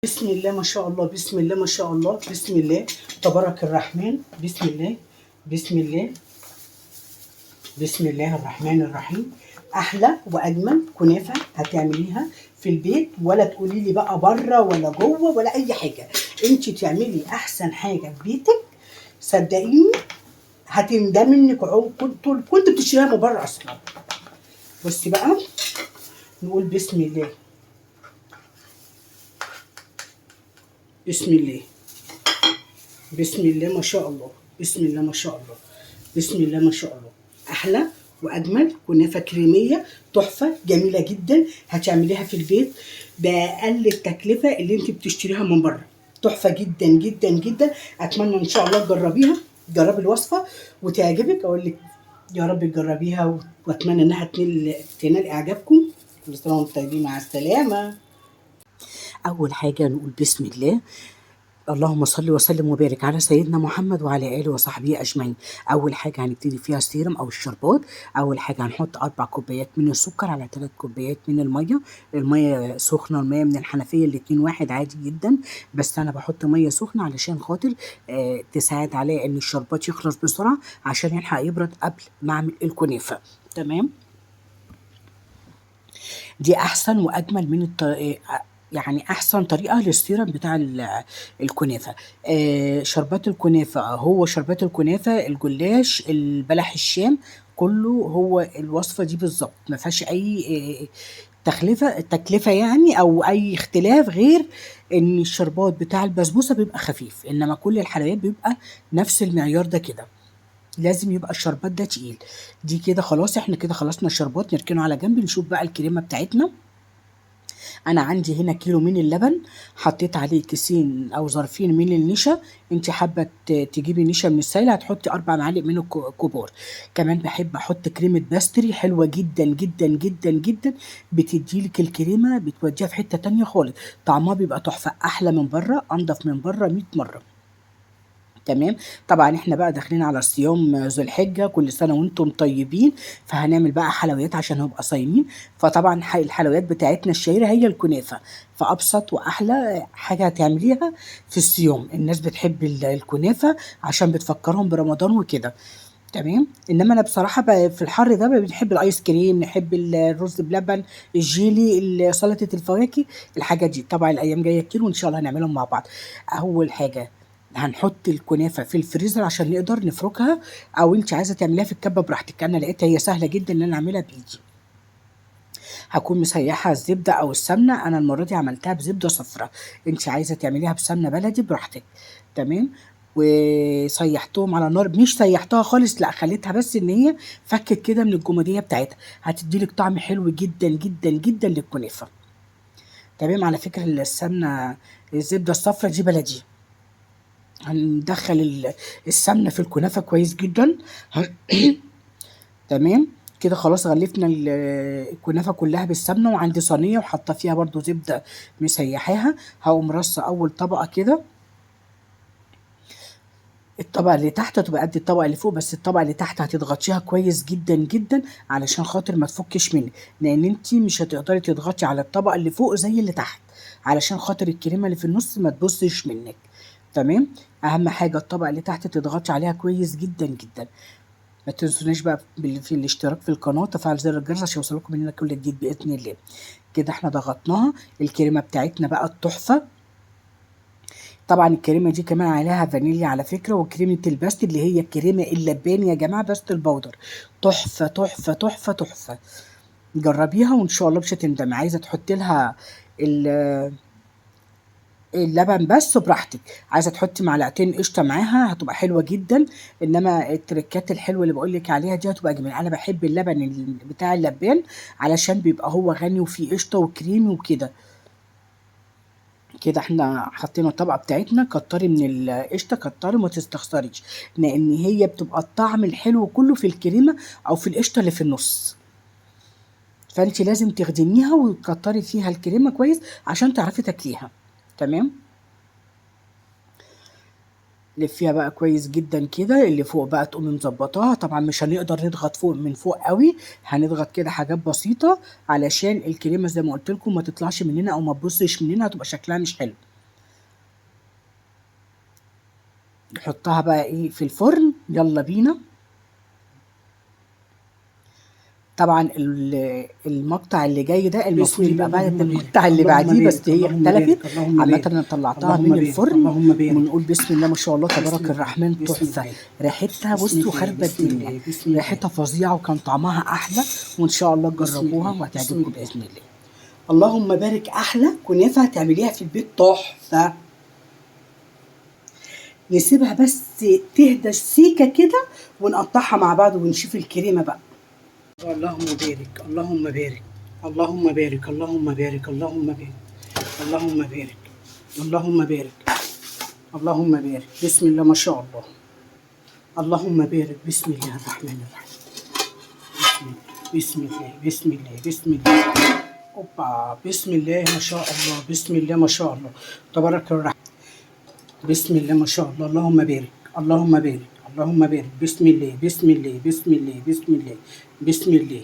بسم الله ما شاء الله، بسم الله ما شاء الله، بسم الله تبارك الرحمن. بسم الله، بسم الله، بسم الله الرحمن الرحيم. احلى واجمل كنافه هتعمليها في البيت، ولا تقولي لي بقى بره ولا جوه ولا اي حاجه. انت تعملي احسن حاجه في بيتك، صدقيني هتندمي انك كنت بتشتريها من بره اصلا. بصي بقى، نقول بسم الله، بسم الله، بسم الله ما شاء الله، بسم الله ما شاء الله، بسم الله ما شاء الله. احلى واجمل كنافه كريميه تحفه جميله جدا هتعمليها في البيت باقل التكلفه اللي انت بتشتريها من بره. تحفه جدا جدا جدا. اتمنى ان شاء الله تجربيها، جربي الوصفه وتعجبك. اقول لك يا رب تجربيها، واتمنى انها تنال اعجابكم. كل سنه وانتم طيبين، مع السلامه. اول حاجه نقول بسم الله. اللهم صل وسلم وبارك على سيدنا محمد وعلى اله وصحبه اجمعين. اول حاجه هنبتدي فيها السيرم او الشربات. اول حاجه هنحط 4 كوبايات من السكر على 3 كوبايات من الميه. الميه سخنه، الميه من الحنفيه الاتنين واحد عادي جدا، بس انا بحط ميه سخنه علشان خاطر تساعد على ان الشربات يخلص بسرعه، عشان يلحق يبرد قبل ما اعمل الكنافه. تمام. دي احسن واجمل من يعني احسن طريقه للسيرم بتاع الكنافه. شربات الكنافه، هو شربات الكنافه، الجلاش، البلح الشام، كله هو الوصفه دي بالظبط، ما فيهاش اي تكلفه يعني، او اي اختلاف، غير ان الشربات بتاع البسبوسه بيبقى خفيف، انما كل الحلويات بيبقى نفس المعيار ده كده. لازم يبقى الشربات ده تقيل. دي كده خلاص، احنا كده خلصنا الشربات، نركنه على جنب. نشوف بقى الكريمه بتاعتنا. انا عندي هنا كيلو من اللبن، حطيت عليه كيسين او ظرفين من النشا. انت حابه تجيبي نشا من السايله، هتحطي 4 معالق من الكبار. كمان بحب احط كريمه باستري حلوه جدا جدا جدا جدا، بتديلك الكريمه بتوديها في حته تانية خالص. طعمها بيبقى تحفه، احلى من بره، انضف من بره 100 مره. تمام. طبعا احنا بقى داخلين على صيام ذو الحجه، كل سنه وانتم طيبين. فهنعمل بقى حلويات عشان نبقى صايمين. فطبعا الحلويات بتاعتنا الشهيره هي الكنافه. فابسط واحلى حاجه هتعمليها في الصيام. الناس بتحب الكنافه عشان بتفكرهم برمضان وكده. تمام. انما انا بصراحه في الحر ده بنحب الايس كريم، نحب الرز بلبن، الجيلي، سلطه الفواكه. الحاجات دي طبعا الايام جايه كتير، وان شاء الله هنعملهم مع بعض. اول حاجه هنحط الكنافه في الفريزر عشان نقدر نفركها، او انت عايزه تعمليها في الكبه براحتك. انا لقيتها هي سهله جدا ان انا اعملها بايدي. هكون مسيحه الزبده او السمنه. انا المره دي عملتها بزبده صفراء، انت عايزه تعمليها بسمنه بلدي براحتك. تمام. وسيحتهم على النار، مش سيحتها خالص، لا، خليتها بس ان هي فكت كده من الجموديه بتاعتها. هتديلك طعم حلو جدا جدا جدا للكنافه. تمام. على فكره السمنه، الزبده الصفراء دي بلدي. هندخل السمنه في الكنافه كويس جدا. تمام. كده خلاص غلفنا الكنافه كلها بالسمنه، وعندي صينيه وحاطه فيها برضو زبده مسيحاها. هقوم رصه اول طبقه كده. الطبقه اللي تحت هتبقى قد الطبقه اللي فوق، بس الطبقه اللي تحت هتضغطيها كويس جدا جدا علشان خاطر ما تفكش منك، لان انت مش هتقدري تضغطي على الطبقه اللي فوق زي اللي تحت، علشان خاطر الكريمه اللي في النص ما تبصش منك. تمام. اهم حاجه الطبقه اللي تحت تضغطي عليها كويس جدا جدا. ما تنسونيش بقى في الاشتراك في القناه وتفعيل زر الجرس عشان يوصلكم مننا كل جديد باذن الله. كده احنا ضغطناها. الكريمه بتاعتنا بقى التحفه. طبعا الكريمه دي كمان عليها فانيليا على فكره، وكريمه الباست اللي هي الكريمه اللباني يا جماعه، باست البودر. تحفه تحفه تحفه تحفه. جربيها وان شاء الله مش هتندمي. عايزه تحطي لها اللبن بس براحتك، عايزه تحطي معلقتين قشطه معاها هتبقى حلوه جدا. انما التركات الحلوه اللي بقول لك عليها دي هتبقى جميله. انا بحب اللبن بتاع اللبان علشان بيبقى هو غني وفيه قشطه وكريمي وكده. كده احنا حطينا الطبقه بتاعتنا. كتري من القشطه، كتري ما تستخسريش، لان هي بتبقى الطعم الحلو كله في الكريمه او في القشطه اللي في النص. فانت لازم تخدميها وتكتري فيها الكريمه كويس عشان تعرفي تاكليها. تمام. لفيها بقى كويس جدا كده. اللي فوق بقى تقومي مظبطاها. طبعا مش هنقدر نضغط فوق من فوق قوي، هنضغط كده حاجات بسيطه علشان الكريمه زي ما قلت لكم ما تطلعش مننا او ما تبصش مننا، هتبقى شكلها مش حلو. نحطها بقى ايه في الفرن، يلا بينا. طبعا المقطع اللي جاي ده بسم المفروض الله. يبقى بعد اللهم بارك، المقطع اللي اللهم بعديه، بس بارك، هي اللهم اختلفت. بارك، اللهم عامة بارك، انا طلعتها اللهم من بارك، الفرن، اللهم بارك. ونقول بسم الله ما شاء الله بسم تبارك الله، الرحمن، بسم تحفة. الله، ريحتها بسم بصوا الله، خربت بسم الدنيا، الله، بسم الله، ريحتها فظيعة وكان طعمها احلى، وان شاء الله بسم تجربوها الله، بسم وهتعجبكم الله. بإذن الله. اللهم بارك. احلى كنافه هتعمليها في البيت تحفه. نسيبها بس تهدى سيكه كده، ونقطعها مع بعض ونشوف الكريمه بقى. اللهم بارك، اللهم بارك، اللهم بارك، اللهم بارك، اللهم بارك، اللهم بارك، اللهم بارك، اللهم بارك. بسم الله ما شاء الله. اللهم بارك. بسم الله الرحمن الرحيم. بسم الله، بسم الله، بسم الله. اوبا، بسم الله ما شاء الله، بسم الله ما شاء الله تبارك الرحمن. بسم الله ما شاء الله. اللهم بارك، اللهم بارك، اللهم بارك. بسم الله، بسم الله، بسم الله، بسم الله، بسم الله.